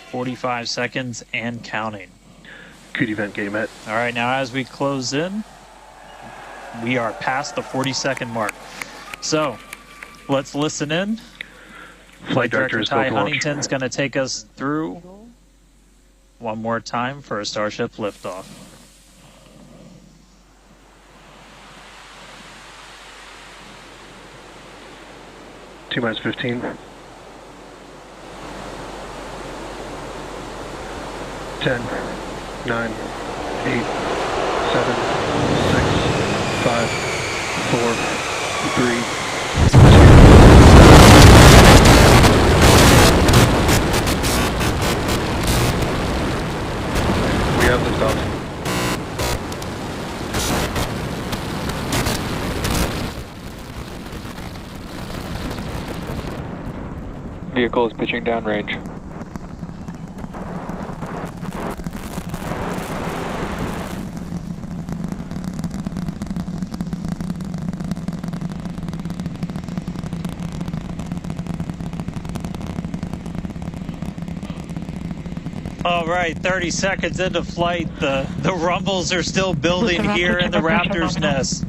45 seconds and counting. Good event, game met. All right, now as we close in, we are past the 40-second mark. So let's listen in. Flight Director Ty Huntington's going to take us through one more time for a Starship liftoff. T-minus 15. 10, 9, 8, 7, 6, 5, 4, 3, 2. We have liftoff. Vehicle is pitching downrange. All right, 30 seconds into flight. The rumbles are still building here in the Raptor's nest.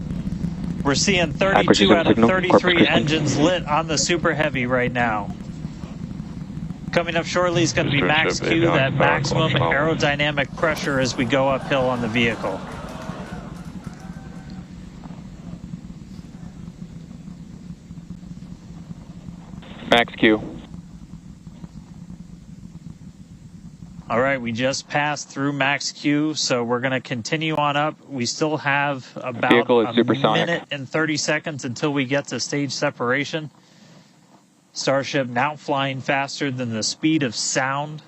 We're seeing 32 out of 33 engines lit on the Super Heavy right now. Coming up shortly is going to be max Q, that maximum aerodynamic pressure as we go uphill on the vehicle. Max Q. All right, we just passed through max Q, so we're going to continue on up. We still have about a minute and 30 seconds until we get to stage separation. Starship now flying faster than the speed of sound.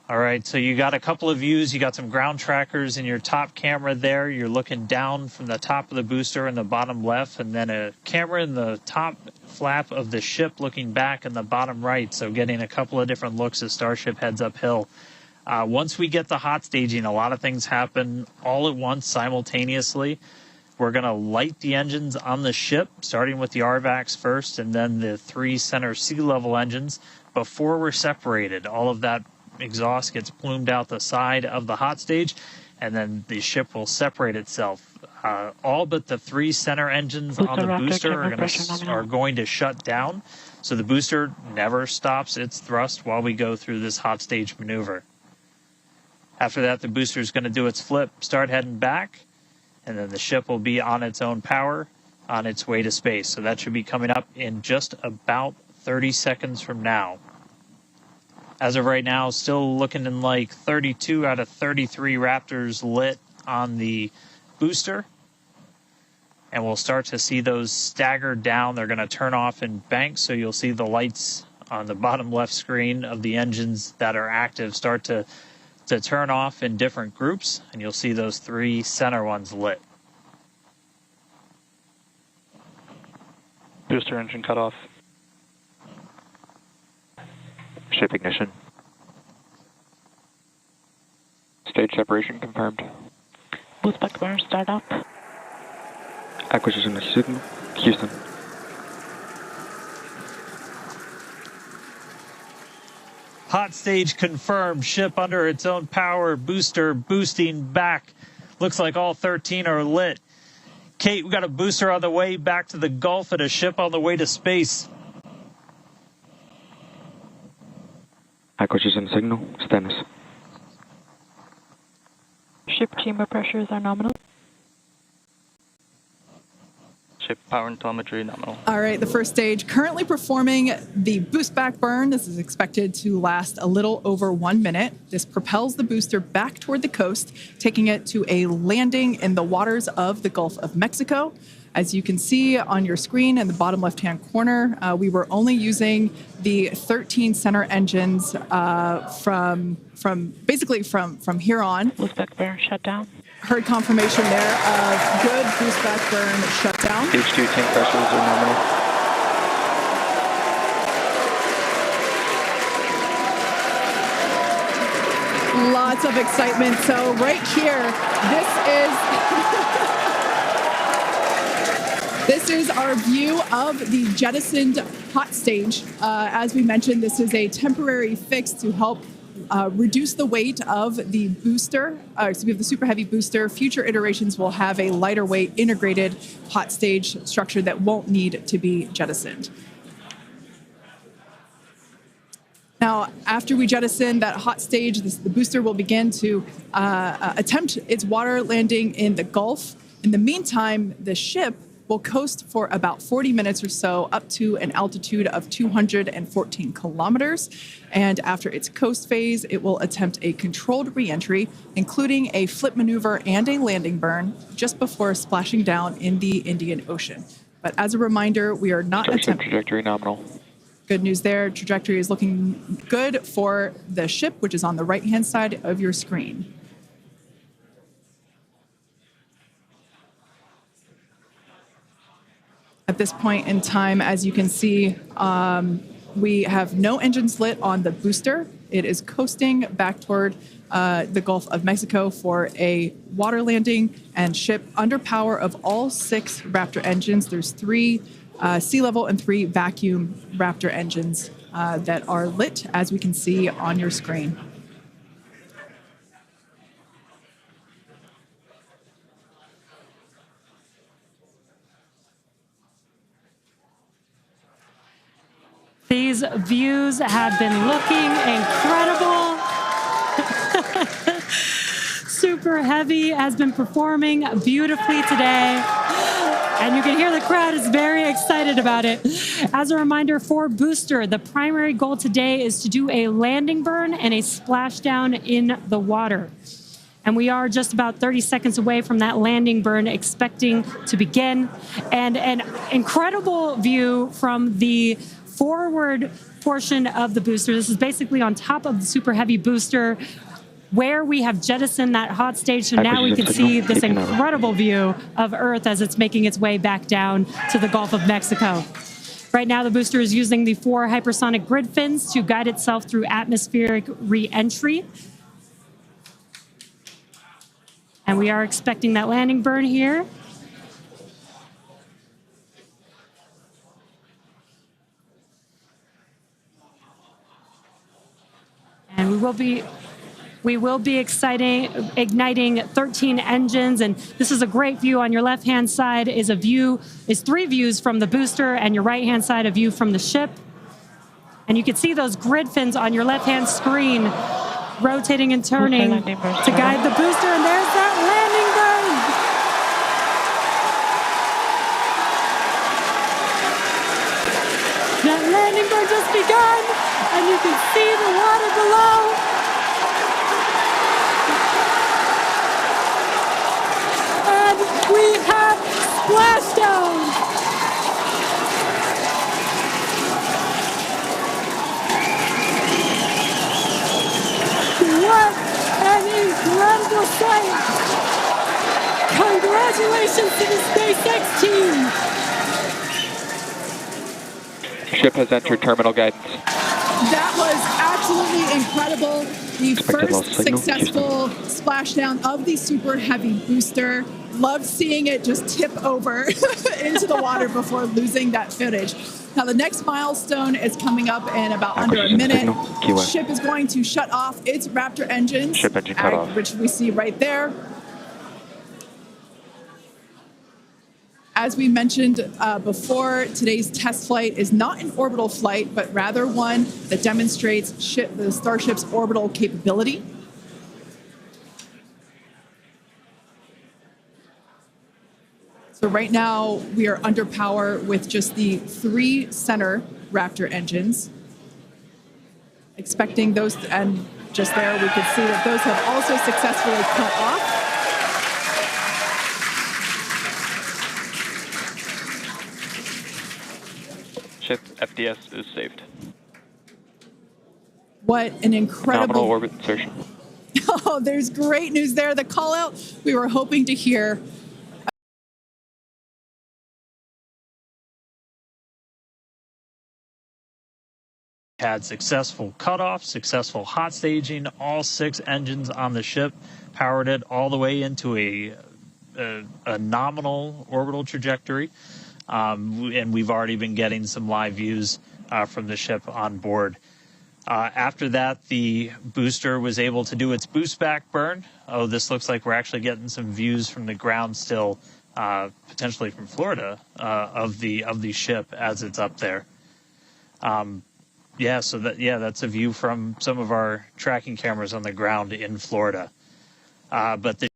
All right, so you got a couple of views. You got some ground trackers in your top camera there. You're looking down from the top of the booster in the bottom left, and then a camera in the top flap of the ship looking back in the bottom right, so getting a couple of different looks as Starship heads uphill. Once we get to hot staging, a lot of things happen all at once simultaneously. We're going to light the engines on the ship, starting with the RVACs first, and then the 3 center sea level engines before we're separated. All of that exhaust gets plumed out the side of the hot stage, and then the ship will separate itself. All but the 3 center engines on the booster are going to shut down, so the booster never stops its thrust while we go through this hot stage maneuver. After that, the booster is going to do its flip, start heading back, and then the ship will be on its own power on its way to space. So that should be coming up in just about 30 seconds from now. As of right now, still looking in like 32 out of 33 Raptors lit on the booster. And we'll start to see those stagger down. They're going to turn off in banks, so you'll see the lights on the bottom left screen of the engines that are active start to turn off in different groups, and you'll see those 3 center ones lit. Booster engine cut off. Ship ignition. Stage separation confirmed. Boostback burn start up. Acquisition of signal. Houston. Hot stage confirmed. Ship under its own power. Booster boosting back. Looks like all 13 are lit. Kate, we got a booster on the way back to the Gulf and a ship on the way to space. Acquisition signal. Status. Ship chamber pressures are nominal. Ship power and telemetry nominal. All right, the first stage currently performing the boost back burn. This is expected to last a little over 1 minute. This propels the booster back toward the coast, taking it to a landing in the waters of the Gulf of Mexico. As you can see on your screen in the bottom left-hand corner, we were only using the 13 center engines from here on. Boostback burn shut down. Heard confirmation there of good boostback burn shutdown. Stage 2 tank pressures are nominal. Lots of excitement. So right here, this is This is our view of the jettisoned hot stage. As we mentioned, this is a temporary fix to help reduce the weight of the booster, the Super Heavy booster. Future iterations will have a lighter weight integrated hot stage structure that won't need to be jettisoned. Now, after we jettison that hot stage, the booster will begin to attempt its water landing in the Gulf. In the meantime, the ship will coast for about 40 minutes or so up to an altitude of 214 kilometers. And after its coast phase, it will attempt a controlled reentry, including a flip maneuver and a landing burn just before splashing down in the Indian Ocean. But as a reminder, we are not attempting... Trajectory nominal. Good news there. Trajectory is looking good for the ship, which is on the right-hand side of your screen. At this point in time, as you can see, we have no engines lit on the booster. It is coasting back toward the Gulf of Mexico for a water landing and ship under power of all 6 Raptor engines. There's 3 sea level and 3 vacuum Raptor engines that are lit, as we can see on your screen. These views have been looking incredible. Super Heavy has been performing beautifully today. And you can hear the crowd is very excited about it. As a reminder for Booster, the primary goal today is to do a landing burn and a splashdown in the water. And we are just about 30 seconds away from that landing burn expecting to begin. And an incredible view from the forward portion of the booster. This is basically on top of the Super Heavy booster where we have jettisoned that hot stage. So now we can see this incredible view of Earth as it's making its way back down to the Gulf of Mexico. Right now, the booster is using the 4 hypersonic grid fins to guide itself through atmospheric re-entry. And we are expecting that landing burn here. And we will be igniting 13 engines, and this is a great view. On your left-hand side is 3 views from the booster, and your right-hand side a view from the ship. And you can see those grid fins on your left-hand screen rotating and turning to guide the booster, and there's that landing burn. That landing burn just begun, and you can see the water below. And we have splashdown. What an incredible sight! Congratulations to the SpaceX team! Ship has entered terminal guidance. That was absolutely incredible. The first successful splashdown of the Super Heavy booster. Loved seeing it just tip over into the water before losing that footage. Now the next milestone is coming up in about under a minute. The ship is going to shut off its Raptor engines, Ship engine cut off. which we see right there. As we mentioned before, today's test flight is not an orbital flight, but rather one that demonstrates the Starship's orbital capability. So right now, we are under power with just the 3 center Raptor engines. Expecting those, and just there we could see that those have also successfully cut off. Ship FDS is saved. What an incredible... Nominal orbit insertion. Oh, there's great news there. The call out we were hoping to hear. Had successful cutoff, successful hot staging, all 6 engines on the ship, powered it all the way into a nominal orbital trajectory. and we've already been getting some live views from the ship on board. After that, the booster was able to do its boostback burn. Oh, this looks like we're actually getting some views from the ground still, potentially from Florida, of the ship as it's up there. That's a view from some of our tracking cameras on the ground in Florida. But the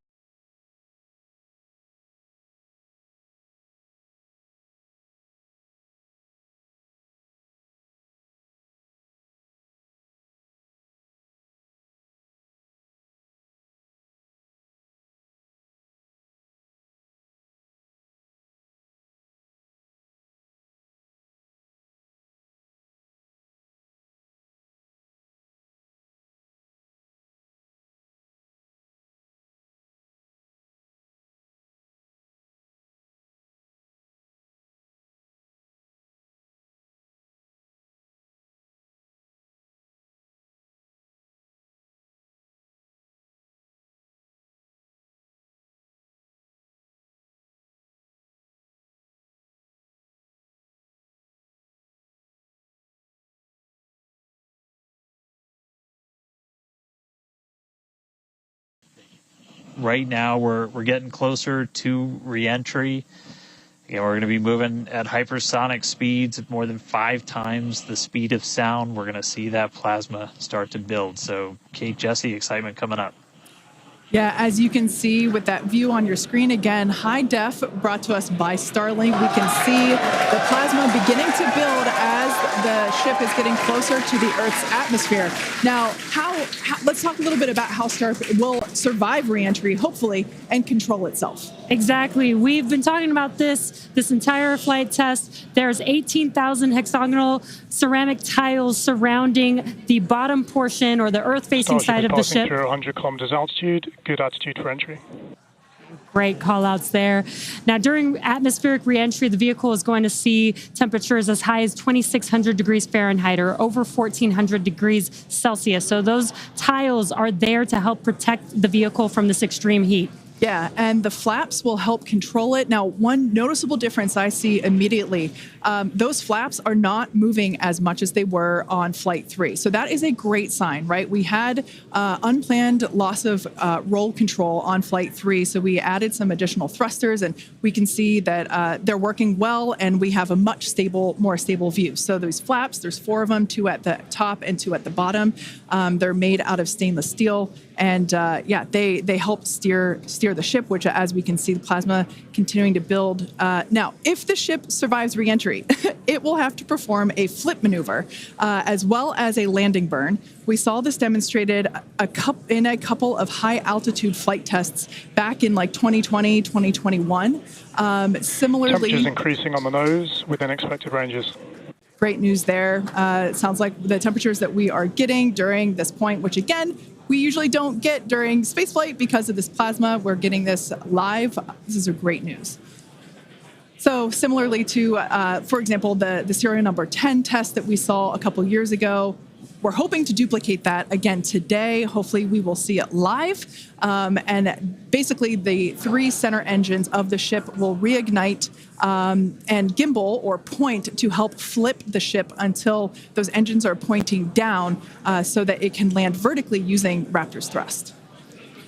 right now we're getting closer to re-entry. Again, we're going to be moving at hypersonic speeds at more than 5 times the speed of sound. We're going to see that plasma start to build. So, Kate, Jesse, excitement coming up. Yeah, as you can see with that view on your screen, again, high def brought to us by Starlink. We can see the plasma beginning to build as the ship is getting closer to the Earth's atmosphere. Now, let's talk a little bit about how Starship will survive re-entry, hopefully, and control itself. Exactly. We've been talking about this entire flight test. There's 18,000 hexagonal ceramic tiles surrounding the bottom portion or the Earth-facing side of the ship. Through 100 kilometers altitude, good altitude for entry. Great call outs there. Now, during atmospheric reentry, the vehicle is going to see temperatures as high as 2,600 degrees Fahrenheit or over 1,400 degrees Celsius. So those tiles are there to help protect the vehicle from this extreme heat. Yeah, and the flaps will help control it. Now, one noticeable difference I see immediately, those flaps are not moving as much as they were on Flight 3. So that is a great sign, right? We had unplanned loss of roll control on Flight 3, so we added some additional thrusters, and we can see that they're working well, and we have a much more stable view. So those flaps, there's 4 of them, 2 at the top and 2 at the bottom. They're made out of stainless steel. And they help steer the ship, which, as we can see, the plasma continuing to build. Now, if the ship survives re-entry, it will have to perform a flip maneuver as well as a landing burn. We saw this demonstrated in a couple of high-altitude flight tests back in like 2020, 2021. Similarly, temperatures increasing on the nose within expected ranges. Great news there. It sounds like the temperatures that we are getting during this point, which again, we usually don't get during spaceflight because of this plasma. We're getting this live. This is a great news. So similarly to, for example, the serial number 10 test that we saw a couple years ago, we're hoping to duplicate that again today. Hopefully we will see it live. And basically the 3 center engines of the ship will reignite and gimbal or point to help flip the ship until those engines are pointing down so that it can land vertically using Raptor's thrust.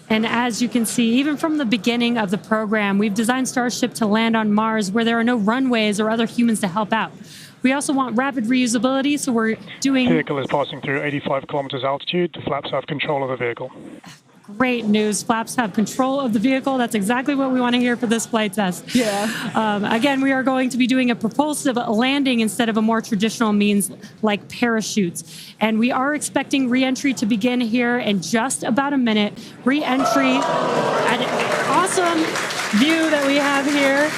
And as you can see, even from the beginning of the program, we've designed Starship to land on Mars where there are no runways or other humans to help out. We also want rapid reusability, so we're doing... The vehicle is passing through 85 kilometers altitude. The flaps have control of the vehicle. Great news. Flaps have control of the vehicle. That's exactly what we want to hear for this flight test. Yeah. Again, we are going to be doing a propulsive landing instead of a more traditional means like parachutes. And we are expecting re-entry to begin here in just about a minute. Re-entry, an awesome view that we have here.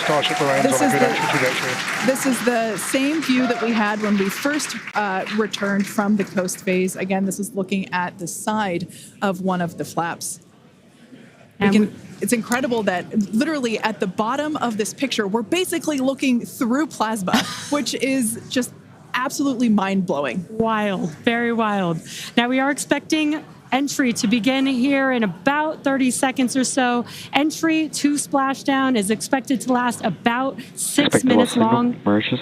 Starship remains on a good entry trajectory. This is the same view that we had when we first returned from the coast phase. Again, this is looking at the side of one of the flaps. It's incredible that literally at the bottom of this picture, we're basically looking through plasma, which is just absolutely mind-blowing. Wild, very wild. Now we are expecting entry to begin here in about 30 seconds or so. Entry to splashdown is expected to last about 6 minutes long. Mauritius.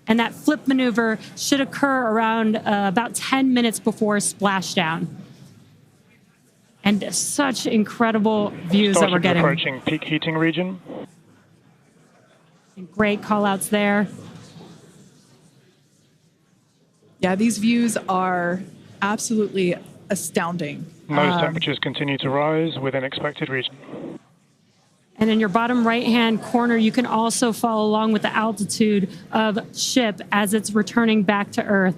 And that flip maneuver should occur around about 10 minutes before splashdown. And such incredible views that we're Starship getting. approaching peak heating region. Great call outs there. Yeah, these views are absolutely astounding. Nose temperatures continue to rise within expected region. And in your bottom right-hand corner, you can also follow along with the altitude of ship as it's returning back to Earth.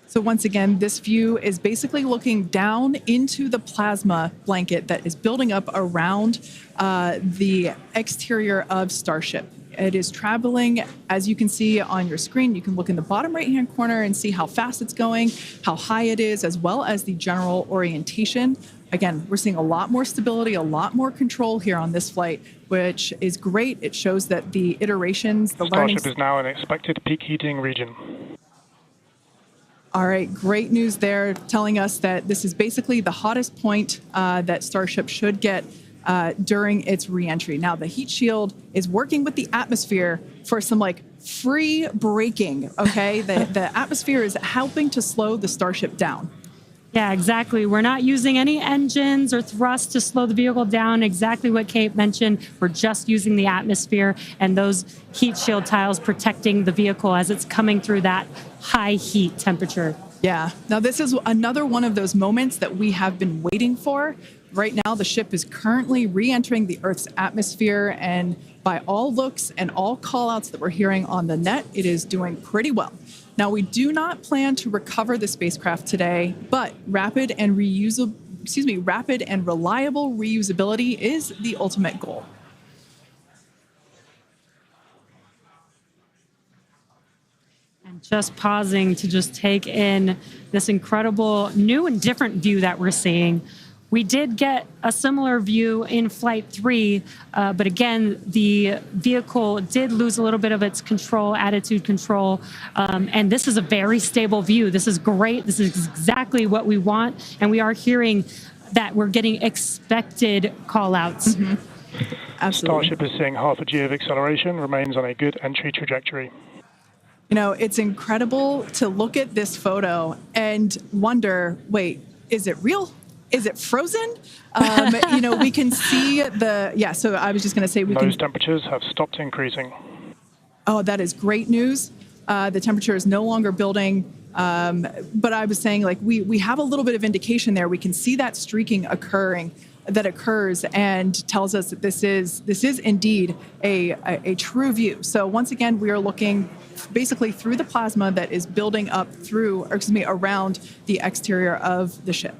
So once again, this view is basically looking down into the plasma blanket that is building up around the exterior of Starship. It is traveling, as you can see on your screen. You can look in the bottom right-hand corner and see how fast it's going, how high it is, as well as the general orientation. Again, we're seeing a lot more stability, a lot more control here on this flight, which is great. It shows that the iterations, the learning... Starship is now in expected peak heating region. All right, great news there, telling us that this is basically the hottest point that Starship should get during its reentry. Now, the heat shield is working with the atmosphere for some free braking, okay? The atmosphere is helping to slow the Starship down. Yeah, exactly. We're not using any engines or thrust to slow the vehicle down. Exactly what Kate mentioned. We're just using the atmosphere and those heat shield tiles protecting the vehicle as it's coming through that high heat temperature. Yeah. Now, this is another one of those moments that we have been waiting for. Right now, the ship is currently re-entering the Earth's atmosphere, and by all looks and all call-outs that we're hearing on the net, it is doing pretty well. Now, we do not plan to recover the spacecraft today, but rapid and reliable reusability is the ultimate goal. And just pausing to just take in this incredible new and different view that we're seeing. We did get a similar view in Flight 3, but again, the vehicle did lose a little bit of its control, attitude control, and this is a very stable view. This is great. This is exactly what we want, and we are hearing that we're getting expected call-outs. Mm-hmm. Absolutely. Starship is seeing half a G of acceleration, remains on a good entry trajectory. You know, it's incredible to look at this photo and wonder, wait, is it real? Is it frozen? We can see so I was just going to say Nose temperatures have stopped increasing. Oh, that is great news. The temperature is no longer building. But I was saying, we have a little bit of indication there. We can see that streaking that occurs and tells us that this is indeed a true view. So once again, we are looking basically through the plasma that is building up around the exterior of the ship.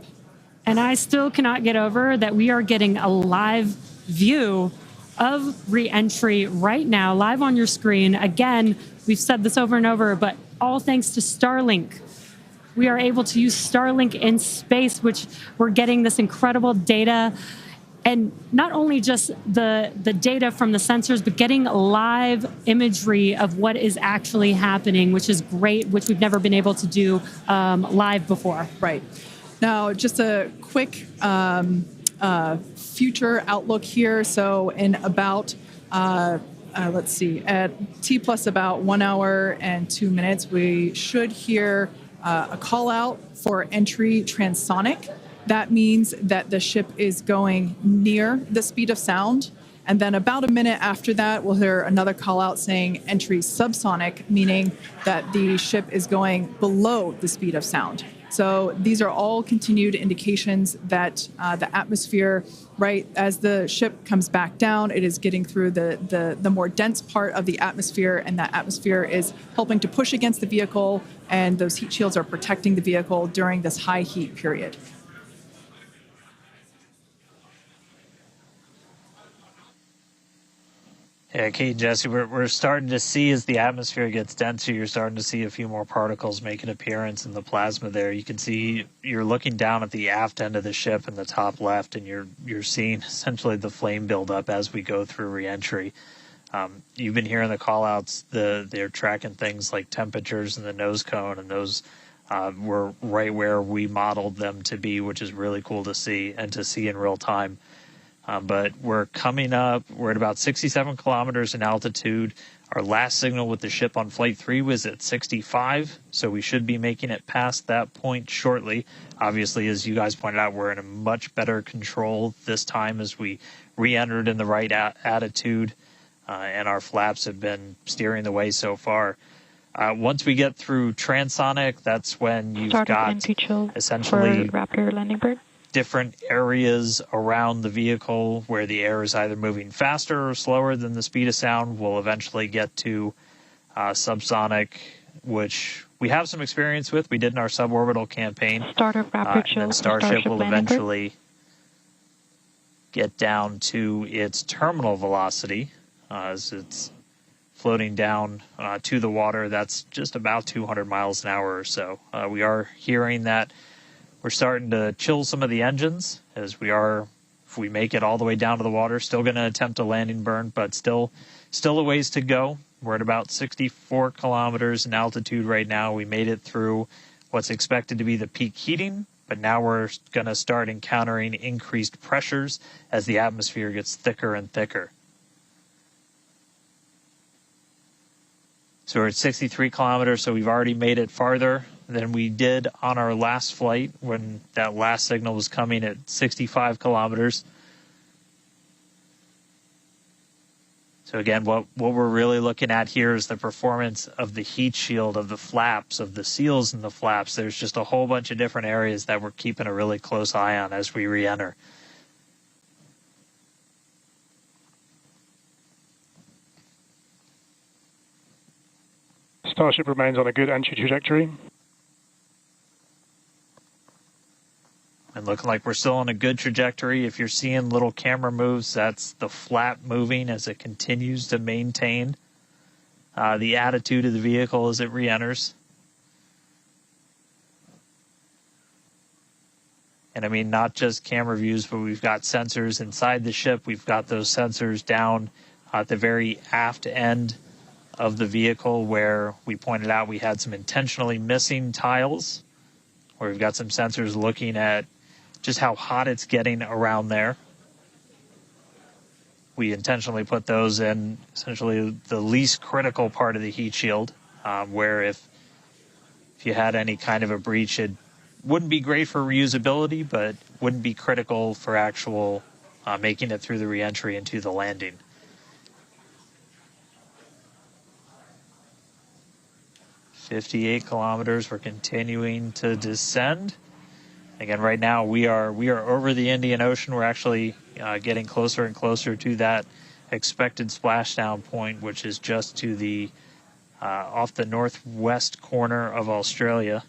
And I still cannot get over that we are getting a live view of re-entry right now, live on your screen. Again, we've said this over and over, but all thanks to Starlink. We are able to use Starlink in space, which we're getting this incredible data. And not only just the data from the sensors, but getting live imagery of what is actually happening, which is great, which we've never been able to do live before. Right. Now, just a quick future outlook here. So in about, at T plus about 1 hour and 2 minutes, we should hear a call out for entry transonic. That means that the ship is going near the speed of sound. And then about a minute after that, we'll hear another call out saying entry subsonic, meaning that the ship is going below the speed of sound. So these are all continued indications that the atmosphere, right, as the ship comes back down, it is getting through the more dense part of the atmosphere, and that atmosphere is helping to push against the vehicle, and those heat shields are protecting the vehicle during this high heat period. Yeah, Kate and Jesse, we're starting to see as the atmosphere gets denser, you're starting to see a few more particles make an appearance in the plasma there. You can see you're looking down at the aft end of the ship in the top left, and you're seeing essentially the flame build up as we go through reentry. You've been hearing the call outs, they're tracking things like temperatures in the nose cone and those We're right where we modeled them to be, which is really cool to see and to see in real time. But we're coming up, we're at about 67 kilometers in altitude. Our last signal with the ship on Flight 3 was at 65, so we should be making it past that point shortly. Obviously, as you guys pointed out, we're in a much better control this time as we re-entered in the right attitude, and our flaps have been steering the way so far. Once we get through transonic, that's when you've got essentially for Raptor landing bird. Different areas around the vehicle where the air is either moving faster or slower than the speed of sound. We'll eventually get to subsonic, which we have some experience with. We did in our suborbital campaign. Start of Raptor chill. And Starship will eventually get down to its terminal velocity as it's floating down to the water. That's just about 200 miles an hour or so. We are hearing that we're starting to chill some of the engines as we are, if we make it all the way down to the water, still going to attempt a landing burn, but still a ways to go. We're at about 64 kilometers in altitude right now. We made it through what's expected to be the peak heating, but now we're going to start encountering increased pressures as the atmosphere gets thicker and thicker. So we're at 63 kilometers, so we've already made it farther than we did on our last flight when that last signal was coming at 65 kilometers. So again, what we're really looking at here is the performance of the heat shield, of the flaps, of the seals in the flaps. There's just a whole bunch of different areas that we're keeping a really close eye on as we re-enter. Starship remains on a good entry trajectory. And looking like we're still on a good trajectory. If you're seeing little camera moves, that's the flap moving as it continues to maintain the attitude of the vehicle as it re-enters. And I mean, not just camera views, but we've got sensors inside the ship. We've got those sensors down at the very aft end of the vehicle where we pointed out we had some intentionally missing tiles, where we've got some sensors looking at just how hot it's getting around there. We intentionally put those in essentially the least critical part of the heat shield, where if you had any kind of a breach, it wouldn't be great for reusability, but wouldn't be critical for actual making it through the reentry into the landing. "58 kilometers, we're continuing to descend. Again, right now we are over the Indian Ocean. We're actually getting closer and closer to that expected splashdown point, which is just to the off the northwest corner of Australia.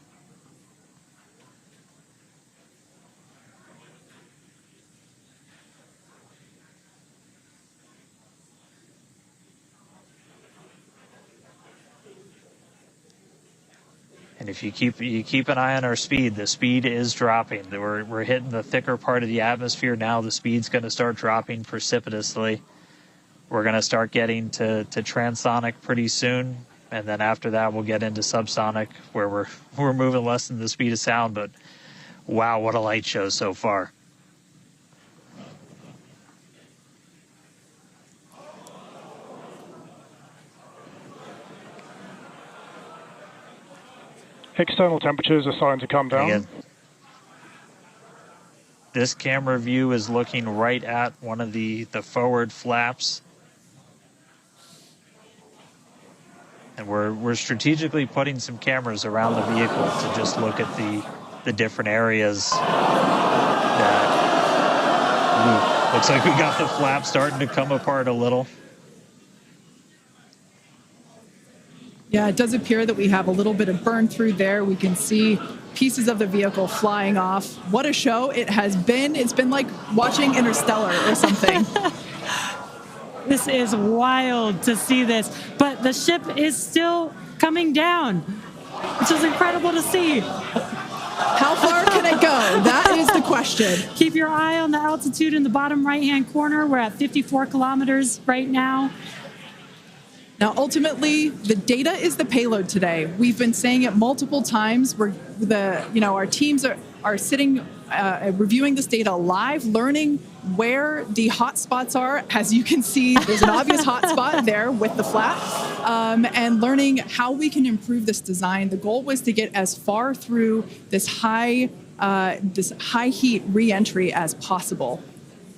And if you keep an eye on our speed, the speed is dropping. We're hitting the thicker part of the atmosphere now. The speed's going to start dropping precipitously. We're going to start getting to transonic pretty soon, and then after that we'll get into subsonic, where we're moving less than the speed of sound. But wow, what a light show so far! External temperatures are starting to come down. Again, this camera view is looking right at one of the forward flaps. And we're strategically putting some cameras around the vehicle to just look at the different areas that looks like we got the flap starting to come apart a little. Yeah, it does appear that we have a little bit of burn through there. We can see pieces of the vehicle flying off. What a show it has been. It's been like watching Interstellar or something. This is wild to see this, but the ship is still coming down, which is incredible to see. How far can it go? That is the question. Keep your eye on the altitude in the bottom right-hand corner. We're at 54 kilometers right now. Now, ultimately, the data is the payload today. We've been saying it multiple times. Our teams are sitting, reviewing this data live, learning where the hot spots are. As you can see, there's an obvious hot spot there with the flap, and learning how we can improve this design. The goal was to get as far through this high heat re-entry as possible.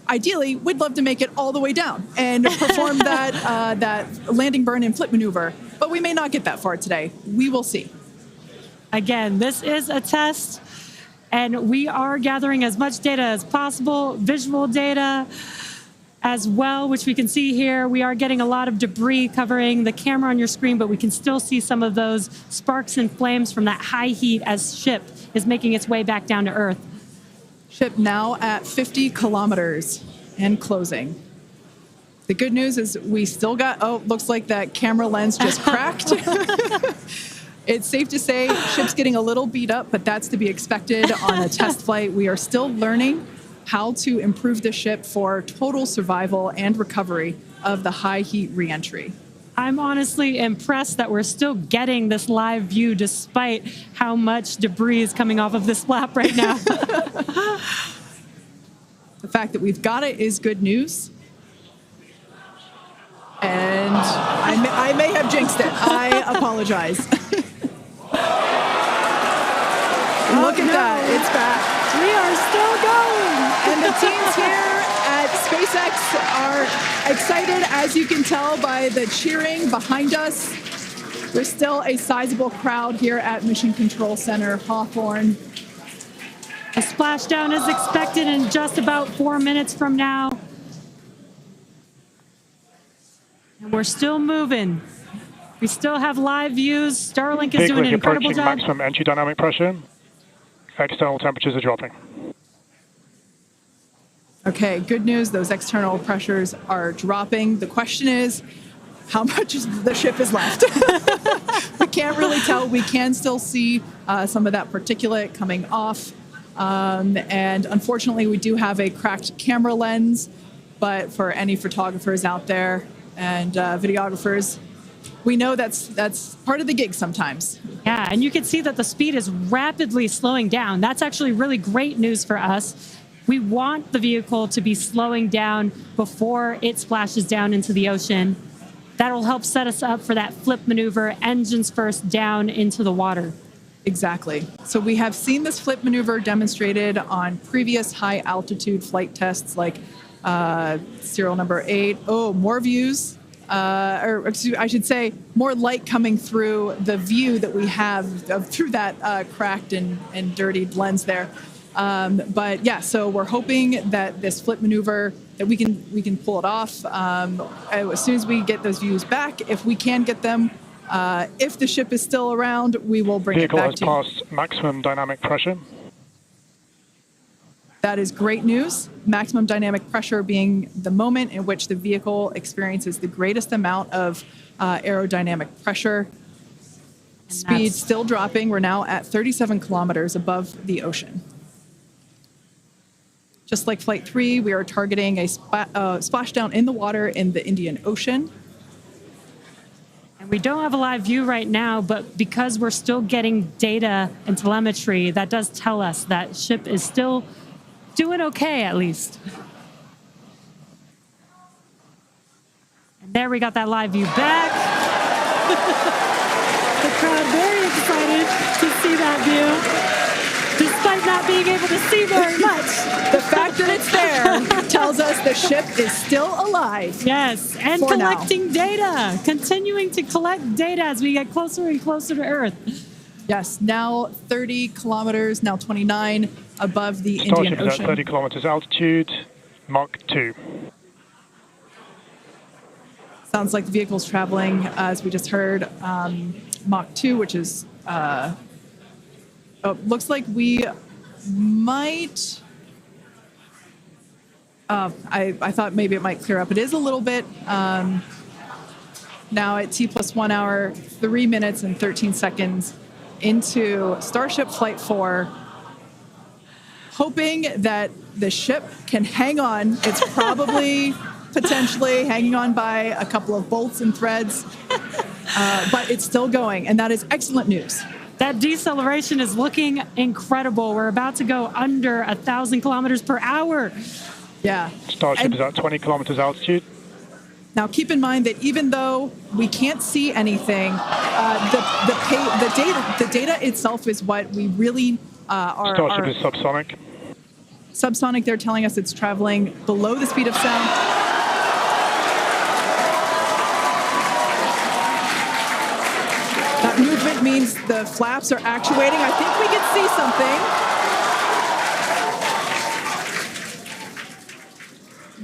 Ideally, we'd love to make it all the way down and perform that landing burn and flip maneuver, but we may not get that far today. We will see. Again, this is a test, and we are gathering as much data as possible, visual data as well, which we can see here. We are getting a lot of debris covering the camera on your screen, but we can still see some of those sparks and flames from that high heat as ship is making its way back down to Earth. Ship now at 50 kilometers and closing. The good news is we still got, looks like that camera lens just cracked. It's safe to say ship's getting a little beat up, but that's to be expected on a test flight. We are still learning how to improve the ship for total survival and recovery of the high heat reentry. I'm honestly impressed that we're still getting this live view despite how much debris is coming off of this flap right now. The fact that we've got it is good news. And I may have jinxed it. I apologize. Look at that. It's back. We are still going. And the teams here at SpaceX are excited, as you can tell by the cheering behind us. There's still a sizable crowd here at Mission Control Center, Hawthorne. A splashdown is expected in just about 4 minutes from now. And we're still moving. We still have live views. Starlink is doing an incredible job. Maximum entry dynamic pressure. External temperatures are dropping. Okay, good news. Those external pressures are dropping. The question is, how much of the ship is left? We can't really tell. We can still see some of that particulate coming off. And unfortunately, we do have a cracked camera lens. But for any photographers out there and videographers, we know that's part of the gig sometimes. Yeah, and you can see that the speed is rapidly slowing down. That's actually really great news for us. We want the vehicle to be slowing down before it splashes down into the ocean. That'll help set us up for that flip maneuver, engines first down into the water. Exactly. So we have seen this flip maneuver demonstrated on previous high altitude flight tests like serial number 8. Oh, more views. Or excuse, I should say more light coming through the view that we have through that cracked and dirtied lens there. But yeah, so we're hoping that this flip maneuver, that we can pull it off as soon as we get those views back. If we can get them, if the ship is still around, we will bring it back to you. Vehicle has passed maximum dynamic pressure. That is great news. Maximum dynamic pressure being the moment in which the vehicle experiences the greatest amount of aerodynamic pressure. Speed still dropping. We're now at 37 kilometers above the ocean. Just like Flight 3, we are targeting a splashdown in the water in the Indian Ocean. And we don't have a live view right now, but because we're still getting data and telemetry, that does tell us that ship is still doing okay, at least. And there we got that live view back. The crowd very excited to see that view, despite not being able to see very much. The fact that it's there tells us the ship is still alive. Yes, and collecting data, continuing to collect data as we get closer and closer to Earth. Yes, now 30 kilometers, now 29 above the Indian Starship is Ocean. at 30 kilometers altitude, Mach 2. Sounds like the vehicle's traveling, as we just heard, Mach 2, which is, looks like we might, I thought maybe it might clear up. It is a little bit, now at T plus 1 hour, 3 minutes and 13 seconds into Starship Flight 4, hoping that the ship can hang on. It's probably potentially hanging on by a couple of bolts and threads, but it's still going, and that is excellent news. That deceleration is looking incredible. We're about to go under 1,000 kilometers per hour. Yeah. Starship is at 20 kilometers altitude. Now, keep in mind that even though we can't see anything, the data itself is what we really are. Starship is subsonic. Subsonic, they're telling us it's traveling below the speed of sound. That movement means the flaps are actuating. I think we can see something.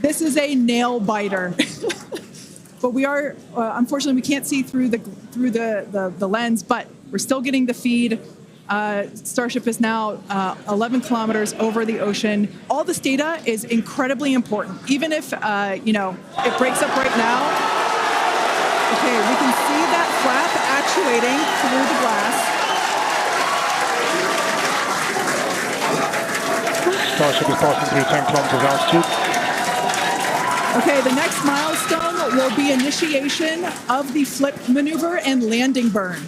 This is a nail biter. But we are, unfortunately, we can't see through the lens, but we're still getting the feed. Starship is now 11 kilometers over the ocean. All this data is incredibly important, even if, it breaks up right now. Okay, we can see that flap actuating through the glass. Starship is passing through 10 kilometers altitude. Okay, the next milestone will be initiation of the flip maneuver and landing burn.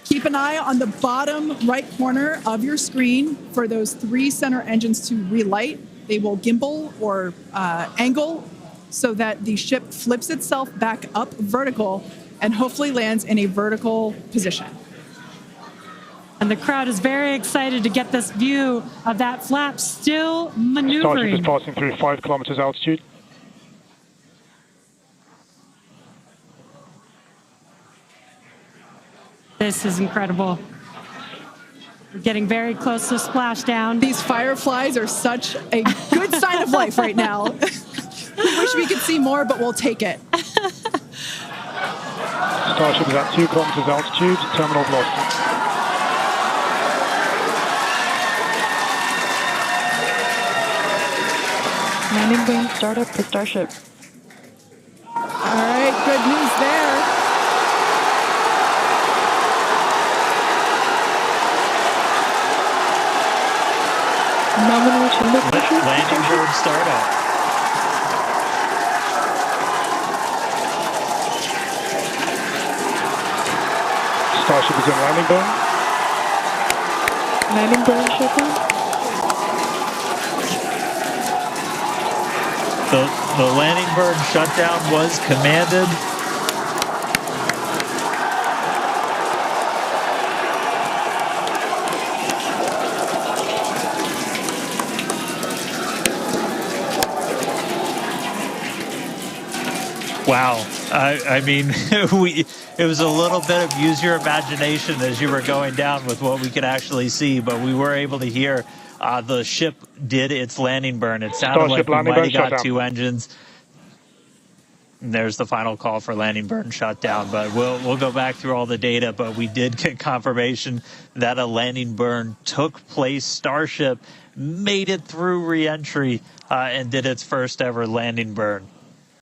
Keep an eye on the bottom right corner of your screen for those 3 center engines to relight. They will gimbal or angle so that the ship flips itself back up vertical and hopefully lands in a vertical position. And the crowd is very excited to get this view of that flap still maneuvering. Starship is passing through 5 kilometers altitude. This is incredible. We're getting very close to splashdown. These fireflies are such a good sign of life right now. We wish we could see more, but we'll take it. Starship is at 2 kilometers altitude, terminal velocity. Landing burn startup for Starship. All right, good news there. Nominal chamber pressure. Landing burn startup. Starship is in landing burn. Landing burn shutdown. The landing burn shutdown was commanded. Wow. I mean, it was a little bit of use your imagination as you were going down with what we could actually see, but we were able to hear the ship did its landing burn. It sounded Starship like we might have got shutdown. 2 engines. And there's the final call for landing burn shutdown, but we'll go back through all the data, but we did get confirmation that a landing burn took place. Starship made it through re-entry and did its first ever landing burn.